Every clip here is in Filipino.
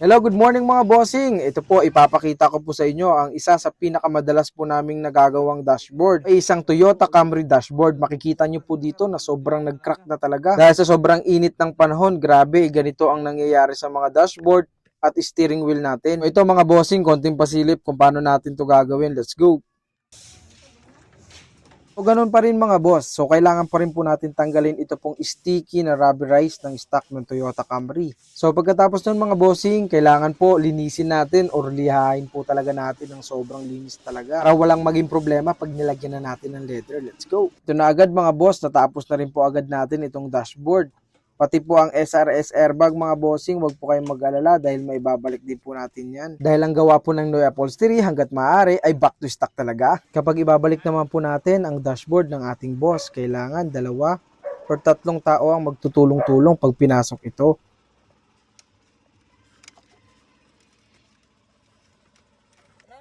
Hello, good morning mga bossing. Ito po, ipapakita ko po sa inyo ang isa sa pinakamadalas po naming nagagawang dashboard. Ay isang Toyota Camry dashboard. Makikita nyo po dito na sobrang nag-crack na talaga. Dahil sa sobrang init ng panahon, grabe, ganito ang nangyayari sa mga dashboard at steering wheel natin. Ito mga bossing, konting pasilip kung paano natin to gagawin. Let's go! O ganun pa rin mga boss, so kailangan pa rin po natin tanggalin ito pong sticky na rubberized ng stock ng Toyota Camry. So pagkatapos nun mga bossing, kailangan po linisin natin or lihain po talaga natin ng sobrang linis talaga. Para walang maging problema pag nilagyan na natin ng leather. Let's go! Ito na agad mga boss, natapos na rin po agad natin itong dashboard. Pati po ang SRS airbag mga bossing, wag po kayong mag-alala dahil may babalik din po natin yan. Dahil ang gawa po ng Noy Upholstery hanggat maaari ay back to stock talaga. Kapag ibabalik naman po natin ang dashboard ng ating boss, kailangan 2 or 3 tao ang magtutulong-tulong pag pinasok ito.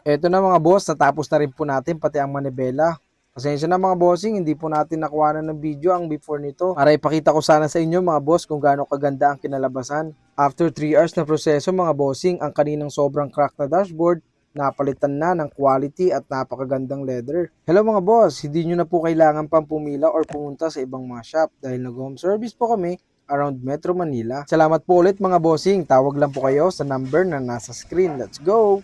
Eto na mga boss, natapos na rin po natin pati ang manibela. Pasensya na mga bossing, hindi po natin nakuha ng video ang before nito. Para ipakita ko sana sa inyo mga boss kung gaano kaganda ang kinalabasan. After 3 hours na proseso mga bossing, ang kaninang sobrang crack na dashboard, napalitan na ng quality at napakagandang leather. Hello mga boss, hindi nyo na po kailangan pang pumila or pumunta sa ibang mga shop dahil nag-home service po kami around Metro Manila. Salamat po ulit mga bossing, tawag lang po kayo sa number na nasa screen. Let's go!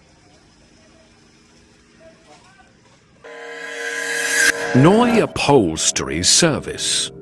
Noy Upholstery Service.